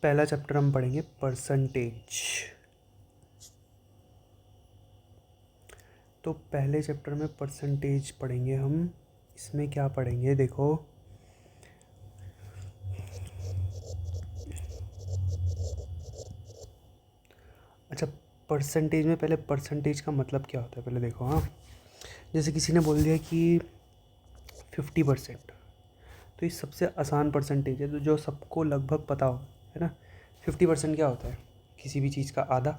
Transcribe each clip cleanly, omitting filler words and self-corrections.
पहला चैप्टर हम पढ़ेंगे परसेंटेज। तो पहले चैप्टर में परसेंटेज पढ़ेंगे हम। इसमें क्या पढ़ेंगे देखो, अच्छा परसेंटेज में पहले परसेंटेज का मतलब क्या होता है पहले देखो। हाँ, जैसे किसी ने बोल दिया कि 50%, तो ये सबसे आसान परसेंटेज है, तो जो सबको लगभग पता हो, है ना। 50% क्या होता है? किसी भी चीज़ का आधा,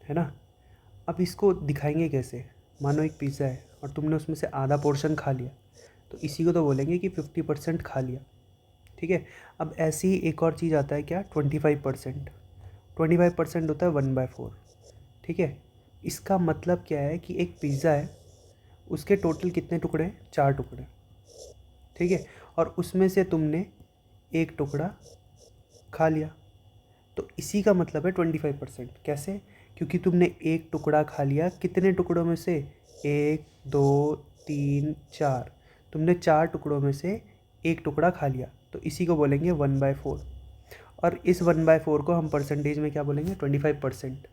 है ना। अब इसको दिखाएंगे कैसे? मानो एक पिज़्ज़ा है और तुमने उसमें से आधा पोर्शन खा लिया, तो इसी को तो बोलेंगे कि 50% खा लिया, ठीक है। अब ऐसी ही एक और चीज़ आता है क्या, 25%। 25% होता है 1/4, ठीक है। इसका मतलब क्या है कि एक पिज़्ज़ा है, उसके टोटल कितने टुकड़े हैं? 4 टुकड़े, ठीक है। और उसमें से तुमने एक टुकड़ा खा लिया, तो इसी का मतलब है 25%। कैसे? क्योंकि तुमने एक टुकड़ा खा लिया, कितने टुकड़ों में से? 1 2 3 4, तुमने 4 टुकड़ों में से एक टुकड़ा खा लिया, तो इसी को बोलेंगे 1/4। और इस 1/4 को हम परसेंटेज में क्या बोलेंगे? 25%,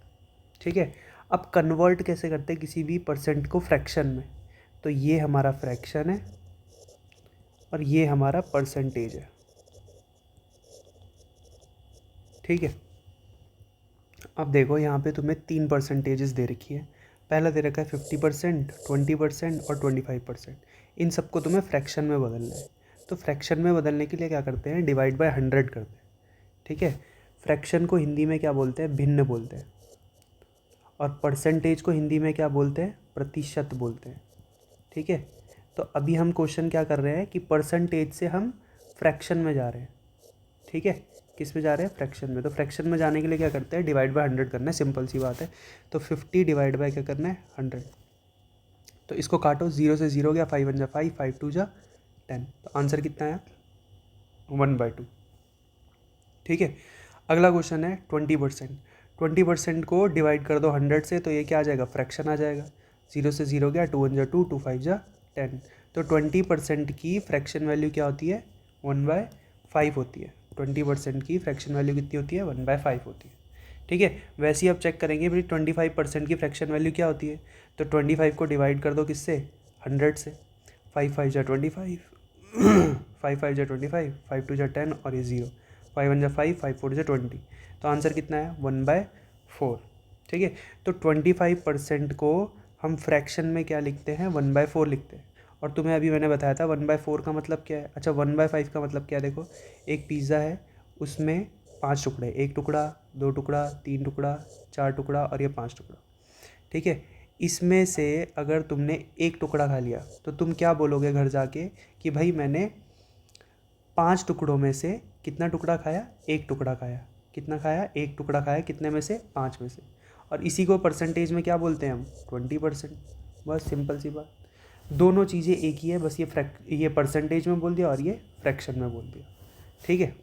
ठीक है। अब कन्वर्ट कैसे करते हैं किसी भी परसेंट को फ्रैक्शन में? तो ये हमारा फ्रैक्शन है और ये हमारा परसेंटेज है, ठीक है। अब देखो यहाँ पे तुम्हें 3 परसेंटेजेस दे रखी है। पहला दे रखा है 50%, 20% और 25%। इन सबको तुम्हें फ्रैक्शन में बदलना है। तो फ्रैक्शन में बदलने के लिए क्या करते हैं? डिवाइड बाय 100 करते हैं, ठीक है। फ्रैक्शन को हिंदी में क्या बोलते हैं? भिन्न बोलते हैं। और परसेंटेज को हिंदी में क्या बोलते हैं? प्रतिशत बोलते हैं, ठीक है। तो अभी हम क्वेश्चन क्या कर रहे हैं कि परसेंटेज से हम फ्रैक्शन में जा रहे हैं, ठीक है। किस में जा रहे हैं? फ्रैक्शन में। तो फ्रैक्शन में जाने के लिए क्या करते हैं? डिवाइड बाय 100 करना है, सिंपल सी बात है। तो 50 डिवाइड बाय क्या करना है? 100। तो इसको काटो, 0 से 0 गया, 5 1 जा 5, 5 2 जा 10। तो आंसर कितना आया? 1/2, ठीक है। अगला क्वेश्चन है 20%। 20% को डिवाइड कर दो 100 से, तो ये क्या आ जाएगा? फ्रैक्शन आ जाएगा। 0 से 0 गया, 2 1 जा 2, 2 5 जा 10। तो 20% की फ्रैक्शन वैल्यू क्या होती है? 1/5 होती है। 20% की फ्रैक्शन वैल्यू कितनी होती है? 1/5 होती है, ठीक है। वैसे ही अब चेक करेंगे भाई 25% की फ्रैक्शन वैल्यू क्या होती है। तो 25 को डिवाइड कर दो किससे? 100 से। 5 5 जा 25, 5 5 जा 25, 5 2 जा 10 और ये 0, 5 1 जा 5, 5 4 जा 20। तो आंसर कितना है? 1/4, ठीक है। तो 25% को हम फ्रैक्शन में क्या लिखते हैं? 1/4 लिखते हैं। और तुम्हें अभी मैंने बताया था 1/4 का मतलब क्या है। अच्छा 1/5 का मतलब क्या है? देखो, एक पिज़्ज़ा है, उसमें 5 टुकड़े, एक टुकड़ा, 2 टुकड़ा, 3 टुकड़ा, 4 टुकड़ा और ये 5 टुकड़ा, ठीक है। इसमें से अगर तुमने एक टुकड़ा खा लिया, तो तुम क्या बोलोगे घर जाके कि भाई मैंने 5 टुकड़ों में से कितना टुकड़ा खाया? एक टुकड़ा खाया। कितना खाया? एक टुकड़ा खाया। कितने में से? 5 में से। और इसी को परसेंटेज में क्या बोलते हैं हम? 20%। बस सिंपल सी बात। दोनों चीज़ें एक ही है, बस ये परसेंटेज में बोल दिया और ये फ्रैक्शन में बोल दिया, ठीक है।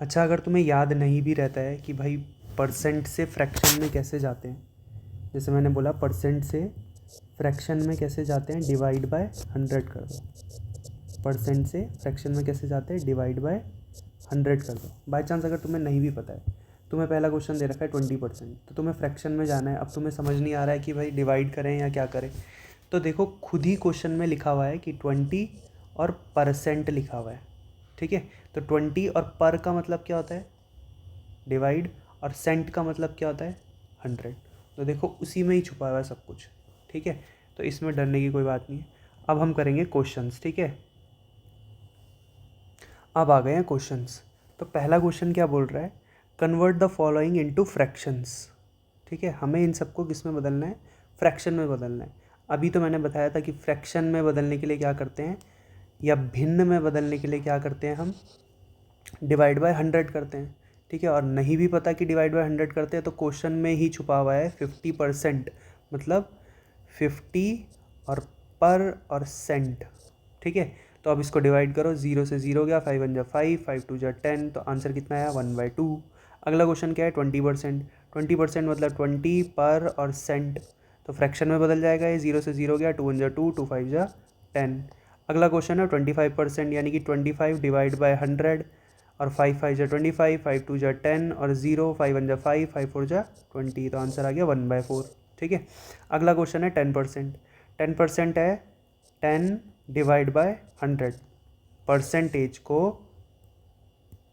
अच्छा, अगर तुम्हें याद नहीं भी रहता है कि भाई परसेंट से फ्रैक्शन में कैसे जाते हैं, जैसे मैंने बोला परसेंट से फ्रैक्शन में कैसे जाते हैं? डिवाइड बाय 100 कर दो। परसेंट से फ्रैक्शन में कैसे जाते हैं? डिवाइड बाय 100 कर दो। बाई चांस अगर तुम्हें नहीं भी पता है, तुम्हें पहला क्वेश्चन दे रखा है 20%, तो तुम्हें फ्रैक्शन में जाना है। अब तुम्हें समझ नहीं आ रहा है कि भाई डिवाइड करें या क्या करें, तो देखो खुद ही क्वेश्चन में लिखा हुआ है कि 20 और परसेंट लिखा हुआ है, ठीक है। तो 20 और पर का मतलब क्या होता है? डिवाइड। और सेंट का मतलब क्या होता है? 100। तो देखो उसी में ही छुपा हुआ है सब कुछ, ठीक है। तो इसमें डरने की कोई बात नहीं है। अब हम करेंगे क्वेश्चंस, ठीक है। अब आ गए हैं क्वेश्चंस। तो पहला क्वेश्चन क्या बोल रहा है? Convert the following into fractions, ठीक है। हमें इन सबको किस में बदलना है? फ्रैक्शन में बदलना है। अभी तो मैंने बताया था कि फ्रैक्शन में बदलने के लिए क्या करते हैं, या भिन्न में बदलने के लिए क्या करते हैं हम? डिवाइड बाय 100 करते हैं, ठीक है। और नहीं भी पता कि डिवाइड बाय 100 करते हैं, तो क्वेश्चन में ही छुपा हुआ है 50%, मतलब 50 और पर और सेंट, ठीक है। तो अब इसको डिवाइड करो, 0 से 0 गया, 5 1 जा 5, 5 2 जा 10। तो आंसर कितना आया? 1/2। अगला क्वेश्चन क्या है? 20%। 20% मतलब 20 पर और सेंट, तो फ्रैक्शन में बदल जाएगा ये। 0 से 0 गया, 2 1 जा 2, 2 5 जा 10। अगला क्वेश्चन है 25%, यानी कि 25 डिवाइड बाय 100। और 5 5 जा 25, 5 2 जा 10 और 0, 5 1 जा 5, 5 4 जा 20, तो आंसर आ गया 1/4। ठीक है। अगला क्वेश्चन है 10%। 10% है 10/100।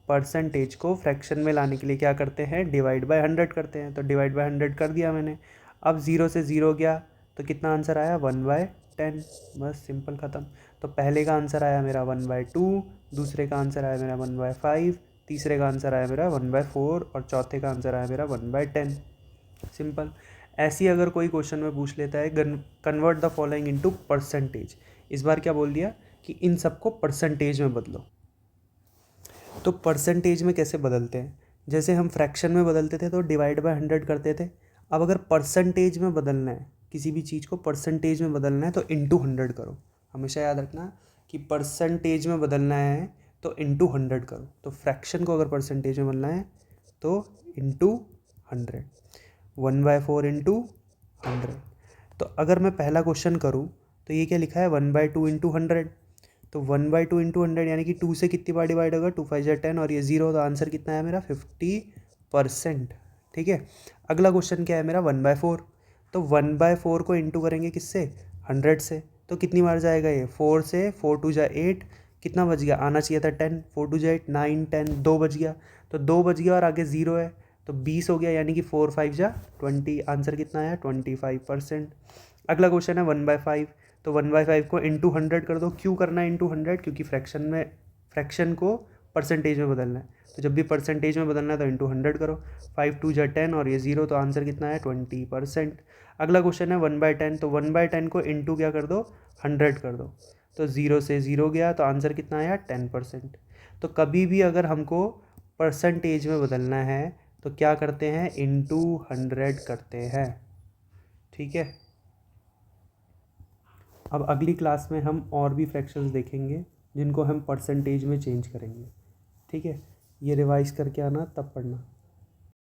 परसेंटेज को फ्रैक्शन में लाने के लिए क्या करते हैं, डिवाइड बाय 100 करते हैं। तो डिवाइड बाय 100 कर दिया मैंने। अब 0 से 0 गया तो कितना आंसर आया, 1/10। बस सिंपल ख़त्म। तो पहले का आंसर आया मेरा 1/2, दूसरे का आंसर आया मेरा 1/5, तीसरे का आंसर आया मेरा 1/4 और चौथे का आंसर आया मेरा 1/10। सिंपल। ऐसी अगर कोई क्वेश्चन में पूछ लेता है convert the following into percentage, इस बार क्या बोल दिया कि इन सबको परसेंटेज में बदलो। तो परसेंटेज में कैसे बदलते हैं, जैसे हम फ्रैक्शन में बदलते थे तो डिवाइड बाय 100 करते थे। अब अगर परसेंटेज में बदलना है, किसी भी चीज़ को परसेंटेज में बदलना है तो इंटू 100 करो। हमेशा याद रखना कि परसेंटेज में बदलना है तो इंटू 100 करो। तो फ्रैक्शन को अगर परसेंटेज में बदलना है तो इंटू 100, 1/4 इंटू 100। तो अगर मैं पहला क्वेश्चन करूँ तो ये क्या लिखा है, 1/2 इंटू 100। तो 1/2 इंटू 100 यानी कि 2 से कितनी बार डिवाइड होगा, 2 5 जा 10 और ये 0, तो आंसर कितना है मेरा 50%। ठीक है। अगला क्वेश्चन क्या है मेरा 1/4। तो 1/4 को इंटू करेंगे किससे, 100 से। तो कितनी बार जाएगा ये, 4 से, 4 2 जा 8, कितना बच गया, आना चाहिए था 10, 4 2 जा 8, 9 10, 2 बच गया। तो 2 बच गया और आगे 0 है तो 20 हो गया, यानी कि 4 5 जा 20, आंसर कितना आया 25%। अगला क्वेश्चन है 1/5। तो 1/5 को इंटू 100 कर दो। क्यों करना है इंटू 100, क्योंकि फ्रैक्शन को परसेंटेज में बदलना है। तो जब भी परसेंटेज में बदलना है तो इंटू 100 करो। 5 2 जा 10 और ये 0, तो आंसर कितना है 20%। अगला क्वेश्चन है 1/10। तो 1/10 को इंटू क्या कर दो, 100 कर दो। तो 0 से 0 गया तो आंसर कितना आया 10%। तो कभी भी अगर हमको परसेंटेज में बदलना है तो क्या करते हैं, इंटू 100 करते हैं। ठीक है। अब अगली क्लास में हम और भी फ्रैक्शंस देखेंगे जिनको हम परसेंटेज में चेंज करेंगे। ठीक है। ये रिवाइज करके आना, तब पढ़ना।